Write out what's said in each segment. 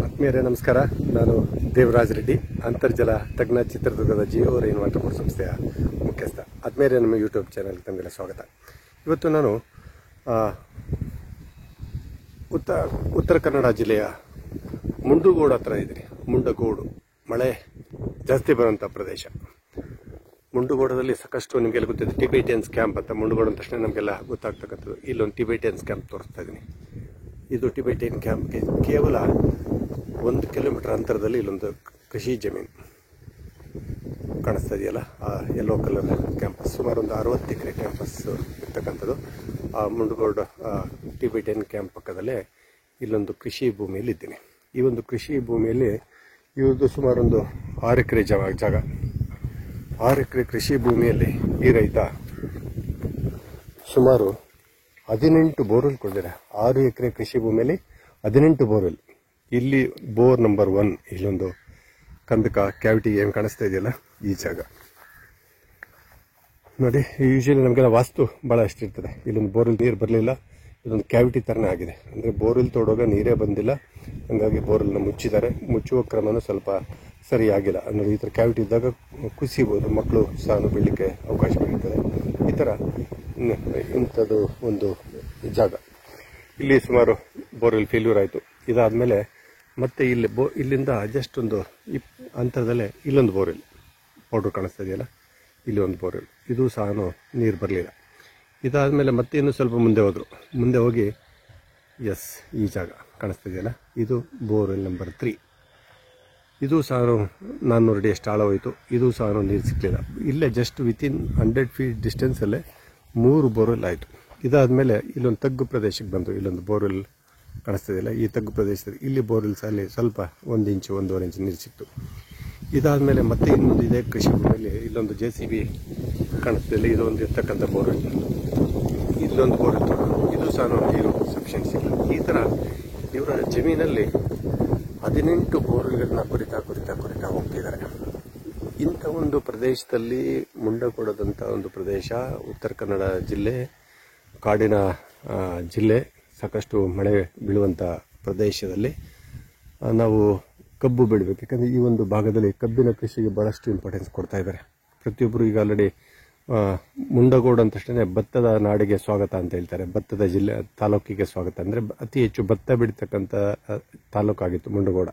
ಆತ್ಮೀಯರೇ ನಮಸ್ಕಾರ. ನಾನು ದೇವರಾಜ್ ರೆಡ್ಡಿ, ಅಂತರ್ಜಲ ತಜ್ಞ, ಚಿತ್ರದುರ್ಗದ ಜಿಯೋ ರೈನ್ ವಾಟರ್ ಬೋರ್ಡ್ ಸಂಸ್ಥೆಯ ಮುಖ್ಯಸ್ಥ. ಆತ್ಮೀಯರೇ, ನಮ್ಮ ಯೂಟ್ಯೂಬ್ ಚಾನಲ್ಗೆ ತಮಗೆಲ್ಲ ಸ್ವಾಗತ. ಇವತ್ತು ನಾನು ಉತ್ತರ ಕನ್ನಡ ಜಿಲ್ಲೆಯ ಮುಂಡಗೋಡು ಹತ್ರ ಇದ್ದೀನಿ. ಮುಂಡಗೋಡು ಮಳೆ ಜಾಸ್ತಿ ಬರುವಂಥ ಪ್ರದೇಶ. ಮುಂಡಗೋಡದಲ್ಲಿ ಸಾಕಷ್ಟು ನಿಮಗೆಲ್ಲ ಗೊತ್ತಿದೆ, ಟಿಬೇಟಿಯನ್ಸ್ ಕ್ಯಾಂಪ್ ಅಂತ. ಮುಂಡಗೋಡು ಅಂದ ತಕ್ಷಣ ನಮಗೆಲ್ಲ ಗೊತ್ತಾಗ್ತಕ್ಕಂಥದ್ದು. ಇಲ್ಲೊಂದು ಟಿಬೇಟಿಯನ್ಸ್ ಕ್ಯಾಂಪ್ ತೋರಿಸ್ತಾ ಇದ್ದೀನಿ. ಇದು ಟಿಬೇಟಿಯನ್ ಕ್ಯಾಂಪ್ಗೆ ಕೇವಲ 1 ಕಿಲೋಮೀಟರ್ ಅಂತರದಲ್ಲಿ ಇಲ್ಲೊಂದು ಕೃಷಿ ಜಮೀನು ಕಾಣಿಸ್ತಾ ಇದೆಯಲ್ಲ, ಆ ಯೆಲ್ಲೋ ಕಲರ್ ಕ್ಯಾಂಪಸ್. ಸುಮಾರು ಒಂದು 60 ಎಕರೆ ಕ್ಯಾಂಪಸ್ ಇರ್ತಕ್ಕಂಥದ್ದು. ಆ ಮುಂಡಗೋಡು ಟಿಬೇಟಿಯನ್ ಕ್ಯಾಂಪ್ ಪಕ್ಕದಲ್ಲೇ ಇಲ್ಲೊಂದು ಕೃಷಿ ಭೂಮಿಯಲ್ಲಿ ಇದ್ದೀನಿ. ಈ ಒಂದು ಕೃಷಿ ಭೂಮಿಯಲ್ಲಿ ಇವ್ರದ್ದು ಸುಮಾರು ಒಂದು 6 ಎಕರೆ ಜಾಗ. 6 ಎಕರೆ ಕೃಷಿ ಭೂಮಿಯಲ್ಲಿ ಈ ರೈತ ಸುಮಾರು 18 ಬೋರ್ವೆಲ್ ಕೊಟ್ಟಿದ್ದಾರೆ. 6 ಎಕರೆ ಕೃಷಿ ಭೂಮಿಯಲ್ಲಿ 18 ಬೋರ್ವೆಲ್. ಇಲ್ಲಿ ಬೋರ್ ನಂಬರ್ 1, ಇಲ್ಲೊಂದು ಕಂದಕ ಕ್ಯಾವಿಟಿ ಏನು ಕಾಣಿಸ್ತಾ ಇದೆಯಲ್ಲ, ಈ ಜಾಗ ನೋಡಿ. ಯೂಶಲಿ ನಮಗೆಲ್ಲ ವಾಸ್ತು ಭಾಳ ಇಷ್ಟ ಇರ್ತದೆ. ಇಲ್ಲೊಂದು ಬೋರ್ವೆಲ್ ನೀರು ಬರಲಿಲ್ಲ, ಇದೊಂದು ಕ್ಯಾವಿಟಿ ಥರನೇ ಆಗಿದೆ. ಅಂದರೆ ಬೋರ್ವೆಲ್ ತೋಡುವಾಗ ನೀರೇ ಬಂದಿಲ್ಲ, ಹಾಗಾಗಿ ಬೋರ್ವೆಲ್ನ ಮುಚ್ಚಿದ್ದಾರೆ. ಮುಚ್ಚುವ ಕ್ರಮನೂ ಸ್ವಲ್ಪ ಸರಿಯಾಗಿಲ್ಲ. ಅಂದರೆ ಈ ಥರ ಕ್ಯಾವಿಟಿ ಇದ್ದಾಗ ಕುಸಿಬೋದು, ಮಕ್ಕಳು ಸಾನು ಬೀಳಲಿಕ್ಕೆ ಅವಕಾಶಗಳಿರ್ತದೆ. ಈ ಥರ ಇಂಥದ್ದು ಒಂದು ಜಾಗ. ಇಲ್ಲಿ ಸುಮಾರು ಬೋರ್ವೆಲ್ ಫೇಲ್ಯೂರ್ ಆಯಿತು. ಇದಾದಮೇಲೆ ಮತ್ತೆ ಇಲ್ಲಿಂದ ಜಸ್ಟ್ ಒಂದು ಅಂತರದಲ್ಲೇ ಇಲ್ಲೊಂದು ಬೋರ್ವೆಲ್ ಪೌಡ್ರ್ ಕಾಣಿಸ್ತಾ ಇದೆಯಲ್ಲ, ಇಲ್ಲಿ ಒಂದು ಬೋರ್ವೆಲ್. ಇದು ಸಹ ನೀರು ಬರಲಿಲ್ಲ. ಇದಾದಮೇಲೆ ಮತ್ತೆ ಇನ್ನೂ ಸ್ವಲ್ಪ ಮುಂದೆ ಹೋದರು. ಮುಂದೆ ಹೋಗಿ ಈ ಜಾಗ ಕಾಣಿಸ್ತಾ ಇದೆಯಲ್ಲ, ಇದು ಬೋರ್ವೆಲ್ ನಂಬರ್ 3. ಇದು ಸಹ 400 ಅಡಿ ಅಷ್ಟು ಆಳ ಹೋಯಿತು. ಇದು ಸಹ ನೀರು ಸಿಕ್ಕಲಿಲ್ಲ. ಇಲ್ಲೇ ಜಸ್ಟ್ ವಿತಿನ್ 100 ಫೀಟ್ ಡಿಸ್ಟೆನ್ಸಲ್ಲೇ 3 ಬೋರ್ವೆಲ್ ಆಯಿತು. ಇದಾದಮೇಲೆ ಇಲ್ಲೊಂದು ತಗ್ಗು ಪ್ರದೇಶಕ್ಕೆ ಬಂದು ಇಲ್ಲೊಂದು ಬೋರ್ವೆಲ್ ಕಾಣಿಸ್ತದಿಲ್ಲ, ಈ ತಗ್ಗು ಪ್ರದೇಶದಲ್ಲಿ ಇಲ್ಲಿ ಬೋರ್ವೆಲ್ಸ್ ಅಲ್ಲಿ ಸ್ವಲ್ಪ 1 ಇಂಚು 1.5 ಇಂಚು ನೀರು ಸಿಕ್ತು. ಇದಾದಮೇಲೆ ಮತ್ತೆ ಇನ್ನೊಂದು ಇದೆ ಕೃಷಿ ಭೂಮಿಯಲ್ಲಿ ಇಲ್ಲೊಂದು JCB ಕಾಣಿಸ್ತಿಲ್ಲ, ಇದೊಂದು ಇರ್ತಕ್ಕಂಥ ಬೋರ್ವೆಲ್. ಇಲ್ಲೊಂದು ಬೋರ್ವೆಲ್, ಇದು ಸಹ ನೀರು ಸಫಿಷಿಯೆಂಟ್ ಸಿಗಲ್ಲ. ಈ ಥರ ಇವರ ಜಮೀನಲ್ಲಿ 18 ಬೋರ್ವೆಲ್ಗಳನ್ನ ಕುರಿತಾ ಹೋಗ್ತಿದ್ದಾರೆ. ಇಂಥ ಒಂದು ಪ್ರದೇಶದಲ್ಲಿ, ಮುಂಡಗೋಡದಂಥ ಒಂದು ಪ್ರದೇಶ, ಉತ್ತರ ಕನ್ನಡ ಜಿಲ್ಲೆ, ಕಾಡಿನ ಜಿಲ್ಲೆ, ಸಾಕಷ್ಟು ಮಳೆ ಬೀಳುವಂಥ ಪ್ರದೇಶದಲ್ಲಿ ನಾವು ಕಬ್ಬು ಬೆಳಿಬೇಕು. ಯಾಕಂದರೆ ಈ ಒಂದು ಭಾಗದಲ್ಲಿ ಕಬ್ಬಿನ ಕೃಷಿಗೆ ಭಾಳಷ್ಟು ಇಂಪಾರ್ಟೆನ್ಸ್ ಕೊಡ್ತಾ ಇದ್ದಾರೆ ಪ್ರತಿಯೊಬ್ಬರು. ಈಗ ಆಲ್ರೆಡಿ ಮುಂಡಗೋಡು ಅಂತ ತಕ್ಷಣ ಭತ್ತದ ನಾಡಿಗೆ ಸ್ವಾಗತ ಅಂತ ಹೇಳ್ತಾರೆ. ಭತ್ತದ ಜಿಲ್ಲೆ, ತಾಲೂಕಿಗೆ ಸ್ವಾಗತ. ಅಂದರೆ ಅತಿ ಹೆಚ್ಚು ಭತ್ತ ಬೆಳೀತಕ್ಕಂಥ ತಾಲೂಕಾಗಿತ್ತು ಮುಂಡಗೋಡ.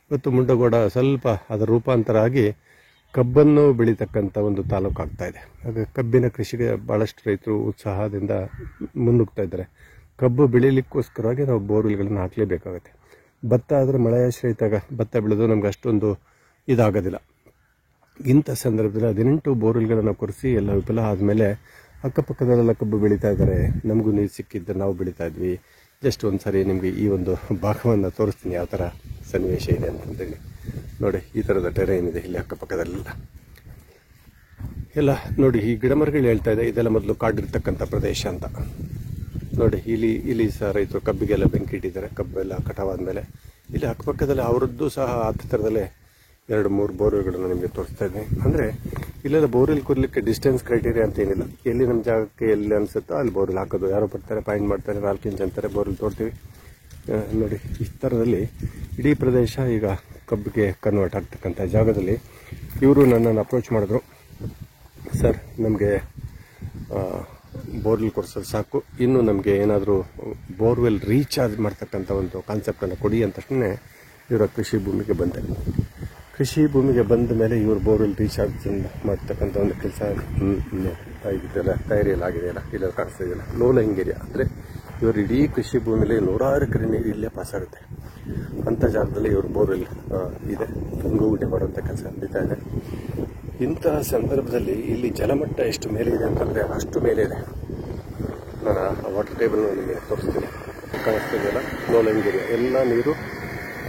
ಇವತ್ತು ಮುಂಡಗೋಡ ಸ್ವಲ್ಪ ಅದರ ರೂಪಾಂತರ ಆಗಿ ಕಬ್ಬನ್ನು ಬೆಳೀತಕ್ಕಂಥ ಒಂದು ತಾಲೂಕು ಆಗ್ತಾ ಇದೆ. ಹಾಗೆ ಕಬ್ಬಿನ ಕೃಷಿಗೆ ಭಾಳಷ್ಟು ರೈತರು ಉತ್ಸಾಹದಿಂದ ಮುನ್ನುಗ್ತಾ ಇದ್ದಾರೆ. ಕಬ್ಬು ಬೆಳೀಲಿಕ್ಕೋಸ್ಕರವಾಗಿ ನಾವು ಬೋರ್ವೆಲ್ಗಳನ್ನು ಹಾಕಲೇಬೇಕಾಗುತ್ತೆ. ಭತ್ತ ಆದರೆ ಮಳೆಯಾಶ್ರಯಿತಾಗ ಭತ್ತ ಬೆಳೆದು ನಮ್ಗೆ ಅಷ್ಟೊಂದು ಇದಾಗೋದಿಲ್ಲ. ಇಂಥ ಸಂದರ್ಭದಲ್ಲಿ 18 ಬೋರ್ವೆಲ್ಗಳನ್ನು ಕೊರೆಸಿ ಎಲ್ಲ ವಿಫಲ ಆದಮೇಲೆ ಅಕ್ಕಪಕ್ಕದಲ್ಲೆಲ್ಲ ಕಬ್ಬು ಬೆಳೀತಾ ಇದ್ದಾರೆ. ನಮಗೂ ನೀರು ಸಿಕ್ಕಿದ್ದರೆ ನಾವು ಬೆಳೀತಾ ಇದ್ವಿ. ಜಸ್ಟ್ ಒಂದು ಸಾರಿ ನಿಮಗೆ ಈ ಒಂದು ಭಾಗವನ್ನು ತೋರಿಸ್ತೀನಿ, ಯಾವ ಥರ ಸನ್ನಿವೇಶ ಇದೆ ಅಂತಂದೇಳಿ. ನೋಡಿ, ಈ ಥರದ ಟೆರೈನ್ ಇದೆ ಇಲ್ಲಿ ಅಕ್ಕಪಕ್ಕದಲ್ಲೆಲ್ಲ. ಎಲ್ಲ ನೋಡಿ, ಈ ಗಿಡಮರಗಳು ಹೇಳ್ತಾ ಇದೆ ಇದೆಲ್ಲ ಮೊದಲು ಕಾಡಿರ್ತಕ್ಕಂಥ ಪ್ರದೇಶ ಅಂತ. ನೋಡಿ, ಇಲ್ಲಿ ಸಹ ರೈತರು ಕಬ್ಬಿಗೆಲ್ಲ ಬೆಂಕಿ ಇಟ್ಟಿದ್ದಾರೆ. ಕಬ್ಬೆಲ್ಲ ಕಟಾವಾದ ಇಲ್ಲಿ ಅಕ್ಕಪಕ್ಕದಲ್ಲಿ ಅವರದ್ದು ಸಹ ಥರದಲ್ಲೇ 2-3 ಬೋರ್ವೆಲ್ಗಳನ್ನು ನಿಮಗೆ ತೋರಿಸ್ತಾ ಇದ್ದೀನಿ. ಅಂದರೆ ಇಲ್ಲೆಲ್ಲ ಬೋರ್ವೆಲ್ ಕೊಡಲಿಕ್ಕೆ ಡಿಸ್ಟೆನ್ಸ್ ಕ್ರೈಟೀರಿಯಾ ಅಂತ ಏನಿಲ್ಲ. ಎಲ್ಲಿ ನಮ್ಮ ಜಾಗಕ್ಕೆ ಎಲ್ಲಿ ಅನಿಸುತ್ತೋ ಅಲ್ಲಿ ಬೋರ್ವೆಲ್ ಹಾಕೋದು. ಯಾರೋ ಬರ್ತಾರೆ, ಪಾಯಿಂಟ್ ಮಾಡ್ತಾರೆ, 4 ಇಂಚ್ ಅಂತಾರೆ, ಬೋರ್ವೆಲ್ ತೋರ್ತೀವಿ. ನೋಡಿ, ಈ ಥರದಲ್ಲಿ ಇಡೀ ಪ್ರದೇಶ ಈಗ ಕಬ್ಬಿಗೆ ಕನ್ವರ್ಟ್ ಆಗ್ತಕ್ಕಂಥ ಜಾಗದಲ್ಲಿ ಇವರು ನನ್ನನ್ನು ಅಪ್ರೋಚ್ ಮಾಡಿದ್ರು. ಸರ್, ನಮಗೆ ಬೋರ್ವೆಲ್ ಕೊಡಿಸೋದು ಸಾಕು, ಇನ್ನು ನಮಗೆ ಏನಾದರೂ ಬೋರ್ವೆಲ್ ರೀಚಾರ್ಜ್ ಮಾಡ್ತಕ್ಕಂಥ ಒಂದು ಕಾನ್ಸೆಪ್ಟನ್ನು ಕೊಡಿ ಅಂತ ತಕ್ಷಣ ಇವರ ಕೃಷಿ ಭೂಮಿಗೆ ಬಂದೆ. ಕೃಷಿ ಭೂಮಿಗೆ ಬಂದ ಮೇಲೆ ಇವರು ಬೋರ್ವೆಲ್ ರೀಚಾರ್ಜ್ ಮಾಡ್ತಕ್ಕಂಥ ಒಂದು ಕೆಲಸ ಇದೆಲ್ಲ ತಯಾರಿಯಲ್ಲಾಗಿದೆಯಲ್ಲ, ಇಲ್ಲೆಲ್ಲ ಕಾಣಿಸ್ತಾ ಇದೆಯಲ್ಲ, ಲೋ ಲೈಂಗ್ ಏರಿಯಾ. ಅಂದರೆ ಇವರು ಇಡೀ ಕೃಷಿ ಭೂಮಿಯಲ್ಲಿ 100 ಎಕರೆ ನೀರು ಇಲ್ಲೇ ಪಾಸಾಗುತ್ತೆ. ಅಂಥ ಜಾಗದಲ್ಲಿ ಇವರು ಬೋರ್ವೆಲ್ ಇದೆ, ಗುಂಗುಗುಡ್ಡೆ ಮಾಡುವಂಥ ಕೆಲಸ ನಡೀತಾ ಇದೆ. ಇಂತಹ ಸಂದರ್ಭದಲ್ಲಿ ಇಲ್ಲಿ ಜಲಮಟ್ಟ ಎಷ್ಟು ಮೇಲೆ ಇದೆ ಅಂತಂದರೆ ಅಷ್ಟು ಮೇಲೆ ಇದೆ. ನಾನು ಆ ವಾಟರ್ ಟೇಬಲ್ನ ನಿಮಗೆ ತೋರಿಸ್ತೀನಿ. ಕಾಣಿಸ್ತಿದೆಯಲ್ಲ, ಲೋ ಲೈಂಗ್ ಏರಿಯಾ, ಎಲ್ಲ ನೀರು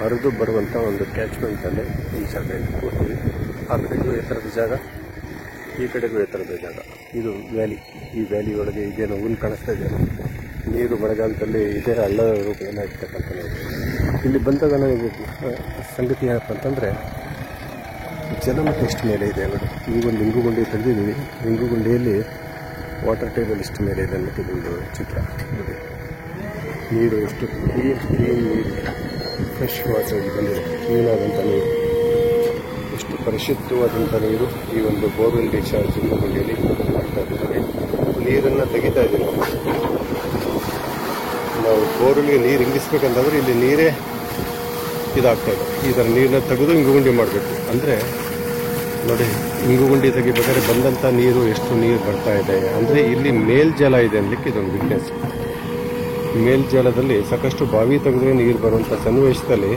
ಹರಿದು ಬರುವಂಥ ಒಂದು ಕ್ಯಾಚ್ಮೆಂಟಲ್ಲಿ ಈ ಜಾಗ ಇದೆ. ಆ ಕಡೆಗೂ ಎತ್ತರದ ಜಾಗ, ಈ ಕಡೆಗೂ ಎತ್ತರದ ಜಾಗ. ಇದು ವ್ಯಾಲಿ. ಈ ವ್ಯಾಲಿ ಒಳಗೆ ಇದೇನೋ ಹುಲ್ಲು ಕಾಣಿಸ್ತಾ ಇದೆಯಲ್ಲ, ನೀರು ಮಳೆಗಾಲದಲ್ಲಿ ಇದೇ ಹಳ್ಳದ ರೂಪದಲ್ಲಿ ಇರ್ತಕ್ಕಂಥ. ಇಲ್ಲಿ ಬಂದಾಗ ನನಗೆ ಸಂಗತಿ ಏನಪ್ಪ ಅಂತಂದರೆ, ಜಲಮಟ್ಟ ಎಷ್ಟು ಮೇಲೆ ಇದೆ ನೋಡಿ. ಈ ಒಂದು ಇಂಗುಗುಂಡಿ ತೆಗೆದಿದ್ದೀವಿ. ಇಂಗುಗುಂಡಿಯಲ್ಲಿ ವಾಟರ್ ಟೇಬಲ್ ಎಷ್ಟು ಮೇಲೆ ಇದೆ ಅನ್ನೋದು ಒಂದು ಚಿತ್ರ ನೋಡಿ. ನೀರು ಎಷ್ಟು ಕ್ಲೀನ್ ನೀರು ಫ್ರೆಶ್ ವಾಟರ್ ಬಂದಿದೆ, ಕ್ಲೀನಾದಂಥ ನೀರು, ಎಷ್ಟು ಪರಿಶುದ್ಧವಾದಂಥ ನೀರು ಈ ಒಂದು ಬೋರ್ವೆಲ್ ರೀಚಾರ್ಜ್ ಇಂಗುಗುಂಡಿಯಲ್ಲಿ ಮಾಡ್ತಾ ಇದ್ದೀವಿ. ನೀರನ್ನು ತೆಗಿತಾ ಇದ್ದೀವಿ. ನಾವು ಬೋರ್ವೆಲ್ಗೆ ನೀರು ಇಂಗಿಸ್ಬೇಕಂತಂದ್ರೆ ಇಲ್ಲಿ ನೀರೇ ಇದಾಗ್ತಾ ಇದೆ. ಈ ಥರ ನೀರನ್ನ ತೆಗೆದು ಇಂಗುಗುಂಡಿ ಮಾಡಬೇಕು. ಅಂದರೆ ನೋಡಿ, ಇಂಗುಗುಂಡಿ ತೆಗಿಬೇಕಾದ್ರೆ ಬಂದಂಥ ನೀರು ಎಷ್ಟು ನೀರು ಬರ್ತಾ ಇದೆ ಅಂದರೆ ಇಲ್ಲಿ ಮೇಲ್ಜಲ ಇದೆ ಅನ್ನಲಿಕ್ಕೆ ಇದೊಂದು ವಿಟ್ನೆಸ್. ಮೇಲ್ಜಲದಲ್ಲಿ ಸಾಕಷ್ಟು ಬಾವಿ ತೆಗೆದ್ರೆ ನೀರು ಬರುವಂಥ ಸನ್ನಿವೇಶದಲ್ಲಿ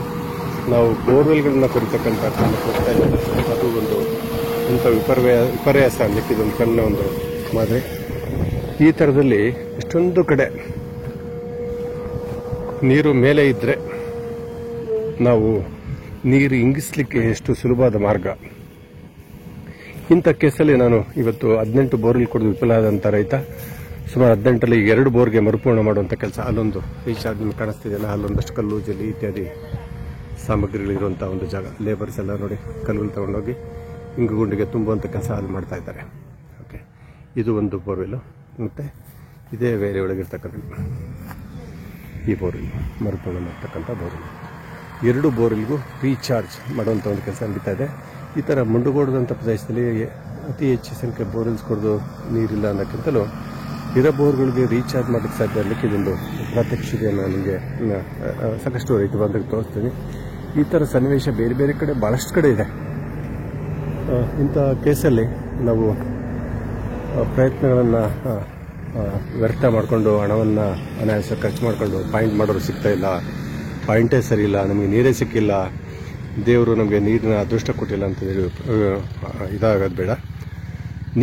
ನಾವು ಬೋರ್ವೆಲ್ಗಳನ್ನ ಕೊರಿತಕ್ಕಂಥ ಹೋಗ್ತಾ ಇದ್ದಾರೆ. ಅದು ಒಂದು ಇಂಥ ವಿಪರ್ಯಾಸ ಅನ್ನಲಿಕ್ಕೆ ಇದೊಂದು ಸಣ್ಣ ಒಂದು ಮಾದರಿ. ಈ ಥರದಲ್ಲಿ ಎಷ್ಟೊಂದು ಕಡೆ ನೀರು ಮೇಲೆ ಇದ್ದರೆ ನಾವು ನೀರು ಇಂಗಿಸ್ಲಿಕ್ಕೆ ಎಷ್ಟು ಸುಲಭವಾದ ಮಾರ್ಗ. ಇಂಥ ಕೇಸಲ್ಲಿ ನಾನು ಇವತ್ತು 18 ಬೋರ್ವೆಲ್ ಕೊಡೋದು ವಿಫಲ ಆದಂಥ ರೈತ ಸುಮಾರು 18ರಲ್ಲಿ 2 ಬೋರ್ಗೆ ಮರುಪೂರ್ಣ ಮಾಡುವಂಥ ಕೆಲಸ. ಅಲ್ಲೊಂದು ರೀಚಾರ್ಜ್ ನಿಮ್ಗೆ ಕಾಣಿಸ್ತಿದೆಯಲ್ಲ, ಅಲ್ಲೊಂದಷ್ಟು ಕಲ್ಲು ಜಲ್ಲಿ ಇತ್ಯಾದಿ ಸಾಮಗ್ರಿಗಳಿರುವಂಥ ಒಂದು ಜಾಗ. ಲೇಬರ್ಸ್ ಎಲ್ಲ ನೋಡಿ ಕಲ್ಲುಗಳು ತಗೊಂಡೋಗಿ ಇಂಗುಗುಂಡಿಗೆ ತುಂಬುವಂಥ ಕೆಲಸ ಅಲ್ಲಿ ಮಾಡ್ತಾ ಇದ್ದಾರೆ. ಓಕೆ, ಇದು ಒಂದು ಬೋರ್ವೆಲ್ಲು. ಮತ್ತು ಇದೇ ಬೇರೆ ಒಳಗಿರ್ತಕ್ಕಂಥ ಈ ಬೋರ್ವೆಲ್ ಮರುಪೂರ್ಣ ಮಾಡ್ತಕ್ಕಂಥ ಬೋರ್ವೆಲ್. 2 ಬೋರ್ವೆಲ್ಗೂ ರೀಚಾರ್ಜ್ ಮಾಡುವಂಥ ಒಂದು ಕೆಲಸ ನಡೀತಾ ಇದೆ. ಈ ಥರ ಮುಂಡುಗೋಡದಂಥ ಪ್ರದೇಶದಲ್ಲಿ ಅತಿ ಹೆಚ್ಚು ಸಂಖ್ಯೆ ಬೋರ್ವೆಲ್ಸ್ ಕೊಡೋದು ನೀರಿಲ್ಲ ಅನ್ನೋಕ್ಕಿಂತಲೂ ಇರೋ ಬೋರ್ಗಳಿಗೆ ರೀಚಾರ್ಜ್ ಮಾಡೋಕ್ಕೆ ಸಾಧ್ಯ ಆಗಲಿಕ್ಕೆ ಇದೊಂದು ಪ್ರಾತ್ಯಕ್ಷಿಕೆಯನ್ನು ನಿಮಗೆ ಸಾಕಷ್ಟು ರೈತ ಬಾಂಧವರಿಗೆ ತೋರಿಸ್ತೀನಿ. ಈ ಥರ ಸನ್ನಿವೇಶ ಬೇರೆ ಬೇರೆ ಕಡೆ ಭಾಳಷ್ಟು ಕಡೆ ಇದೆ. ಇಂಥ ಕೇಸಲ್ಲಿ ನಾವು ಪ್ರಯತ್ನಗಳನ್ನು ವ್ಯರ್ಥ ಮಾಡಿಕೊಂಡು ಹಣವನ್ನು ಅನಾಯಾಸ ಖರ್ಚು ಮಾಡಿಕೊಂಡು ಪಾಯಿಂಟ್ ಮಾಡೋರು ಸಿಗ್ತಾ ಇಲ್ಲ, ಪಾಯಿಂಟೇ ಸರಿ ಇಲ್ಲ, ನಮಗೆ ನೀರೇ ಸಿಕ್ಕಿಲ್ಲ, ದೇವರು ನಮಗೆ ನೀರಿನ ಅದೃಷ್ಟ ಕೊಟ್ಟಿಲ್ಲ ಅಂತ ಹೇಳಿ ಇದಾಗೋದು ಬೇಡ.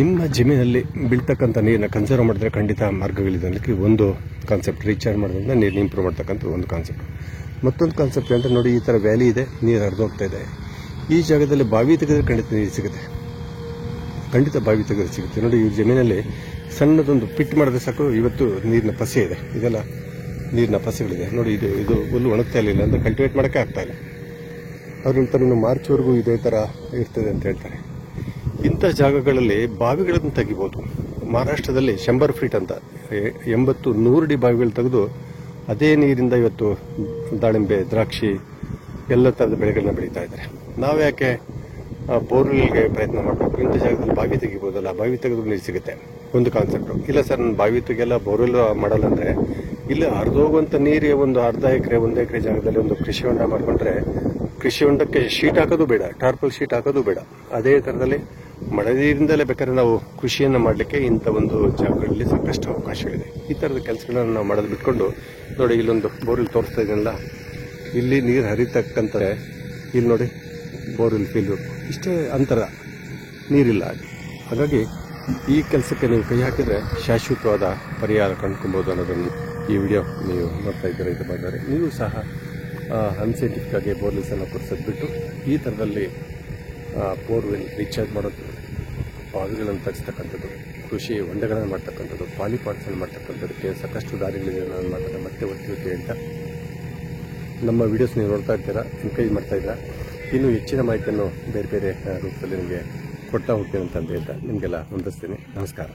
ನಿಮ್ಮ ಜಮೀನಲ್ಲಿ ಬೀಳ್ತಕ್ಕಂಥ ನೀರನ್ನ ಕನ್ಸರ್ವ್ ಮಾಡಿದ್ರೆ ಖಂಡಿತ ಮಾರ್ಗಗಳಿದೆ ಅನ್ನಲಿಕ್ಕೆ ಒಂದು ಕಾನ್ಸೆಪ್ಟ್. ರೀಚಾರ್ಜ್ ಮಾಡೋದ್ರಿಂದ ನೀರನ್ನ ಇಂಪ್ರೂವ್ ಮಾಡ್ತಕ್ಕಂಥ ಒಂದು ಕಾನ್ಸೆಪ್ಟ್. ಮತ್ತೊಂದು ಕಾನ್ಸೆಪ್ಟ್ ಅಂದರೆ ನೋಡಿ, ಈ ಥರ ವ್ಯಾಲಿ ಇದೆ, ನೀರು ಹರಿದೋಗ್ತಾ ಇದೆ. ಈ ಜಾಗದಲ್ಲಿ ಬಾವಿ ತೆಗೆದ್ರೆ ಖಂಡಿತ ನೀರು ಸಿಗುತ್ತೆ, ಖಂಡಿತ ಬಾವಿ ತೆಗೆದ್ರೆ ಸಿಗುತ್ತೆ. ನೋಡಿ, ಈ ಜಮೀನಲ್ಲಿ ಸಣ್ಣದೊಂದು ಪಿಟ್ ಮಾಡಿದ್ರೆ ಸಾಕು, ಇವತ್ತು ನೀರಿನ ಪಸೆ ಇದೆ, ಇದೆಲ್ಲ ನೀರಿನ ಪಸೆಗಳಿದೆ ನೋಡಿ. ಇದು ಹುಲ್ಲು ಒಣಗ್ತಾ ಇರಲಿಲ್ಲ ಅಂದರೆ ಕಲ್ಟಿವೇಟ್ ಮಾಡೋಕ್ಕೆ ಆಗ್ತಾ ಇಲ್ಲ. ಅವ್ರು ಹೇಳ್ತಾರೆ ಇನ್ನು ಮಾರ್ಚ್ವರೆಗೂ ಇದೇ ಥರ ಇರ್ತದೆ ಅಂತ ಹೇಳ್ತಾರೆ. ಇಂಥ ಜಾಗಗಳಲ್ಲಿ ಬಾವಿಗಳನ್ನು ತೆಗಿಬೋದು. ಮಹಾರಾಷ್ಟ್ರದಲ್ಲಿ 100 ಫೀಟ್ ಅಂತ 80-100 ಅಡಿ ಬಾವಿಗಳು ತೆಗೆದು ಅದೇ ನೀರಿಂದ ಇವತ್ತು ದಾಳಿಂಬೆ, ದ್ರಾಕ್ಷಿ ಎಲ್ಲ ಥರದ ಬೆಳೆಗಳನ್ನ ಬೆಳೀತಾ ಇದ್ದಾರೆ. ನಾವು ಯಾಕೆ ಬೋರ್ವೆಲ್ಗೆ ಪ್ರಯತ್ನ ಮಾಡಬೇಕು? ಇಂಥ ಜಾಗದಲ್ಲಿ ಬಾವಿ ತೆಗಿಬೋದಲ್ಲ, ಬಾವಿ ತೆಗೆದು ನೀರು ಸಿಗುತ್ತೆ, ಒಂದು ಕಾನ್ಸೆಪ್ಟು. ಇಲ್ಲ ಸರ್, ನಾನು ಬಾವಿ ತೆಗೆಯಲ್ಲ, ಬೋರ್ವೆಲ್ ಮಾಡಲ್ಲ ಅಂದರೆ ಇಲ್ಲಿ ಹರಿದೋಗುವಂಥ ನೀರಿಗೆ ಒಂದು ಅರ್ಧ ಎಕರೆ 1 ಎಕರೆ ಜಾಗದಲ್ಲಿ ಒಂದು ಕೃಷಿ ಹೊಂಡ ಮಾಡಿಕೊಂಡ್ರೆ, ಕೃಷಿ ಹೊಂಡಕ್ಕೆ ಶೀಟ್ ಹಾಕೋದು ಬೇಡ, ಟಾರ್ಪಲ್ ಶೀಟ್ ಹಾಕೋದು ಬೇಡ. ಅದೇ ಥರದಲ್ಲಿ ಮಳೆ ನೀರಿಂದಲೇ ಬೇಕಾದ್ರೆ ನಾವು ಕೃಷಿಯನ್ನು ಮಾಡಲಿಕ್ಕೆ ಇಂಥ ಒಂದು ಜಾಗಗಳಲ್ಲಿ ಸಾಕಷ್ಟು ಅವಕಾಶಗಳಿದೆ. ಈ ಥರದ ಕೆಲಸಗಳನ್ನು ನಾವು ಮಾಡೋದು ಬಿಟ್ಕೊಂಡು ನೋಡಿ, ಇಲ್ಲೊಂದು ಬೋರ್ವೆಲ್ ತೋರಿಸ್ತಾ ಇದೆಯಲ್ಲ, ಇಲ್ಲಿ ನೀರು ಹರಿತಕ್ಕಂಥದ್ದೇ, ಇಲ್ಲಿ ನೋಡಿ ಬೋರ್ವೆಲ್ ಫೀಲ್ಡು, ಇಷ್ಟೇ ಅಂತರ, ನೀರಿಲ್ಲ. ಹಾಗಾಗಿ ಈ ಕೆಲಸಕ್ಕೆ ನೀವು ಕೈ ಹಾಕಿದರೆ ಶಾಶ್ವತವಾದ ಪರಿಹಾರ ಕಂಡುಕೊಬೋದು ಅನ್ನೋದನ್ನು ಈ ವಿಡಿಯೋ ನೀವು ನೋಡ್ತಾ ಇದ್ದೀರ. ಇದು ಮಾಡಿದರೆ ನೀವು ಸಹ ಅನ್ಸೈಂಟಿಫಿಕ್ ಆಗಿ ಬೋರ್ವೆಲ್ಸನ್ನು ಕೊಡಿಸೋದು ಬಿಟ್ಟು ಈ ಥರದಲ್ಲಿ ಬೋರ್ವೆಲ್ ರೀಚಾರ್ಜ್ ಮಾಡೋದು, ಬಾವಿಗಳನ್ನು ತರಿಸ್ತಕ್ಕಂಥದ್ದು, ಕೃಷಿ ಹೊಂಡಗಳನ್ನು ಮಾಡ್ತಕ್ಕಂಥದ್ದು, ಪಾಲಿಪಾಟ್ಸನ್ನು ಮಾಡ್ತಕ್ಕಂಥದ್ದಕ್ಕೆ ಸಾಕಷ್ಟು ದಾರಿಗಳಿದೆ. ನಾನು ಮಾತಾಡ ಮತ್ತೆ ಒತ್ತಿ ಅಂತ ನಮ್ಮ ವಿಡಿಯೋಸ್ ನೀವು ನೋಡ್ತಾ ಇರ್ತೀರಾ, ಎನ್ಕರೇಜ್ ಮಾಡ್ತಾ ಇದ್ದೀರಾ. ಇನ್ನೂ ಹೆಚ್ಚಿನ ಮಾಹಿತಿಯನ್ನು ಬೇರೆ ಬೇರೆ ರೂಪದಲ್ಲಿ ನಿಮಗೆ ಕೊಡ್ತಾ ಹೋಗ್ತೇನೆ ಅಂತ ಹೇಳ್ತಾ ನಿಮಗೆಲ್ಲ ವಂದಿಸ್ತೀನಿ. ನಮಸ್ಕಾರ.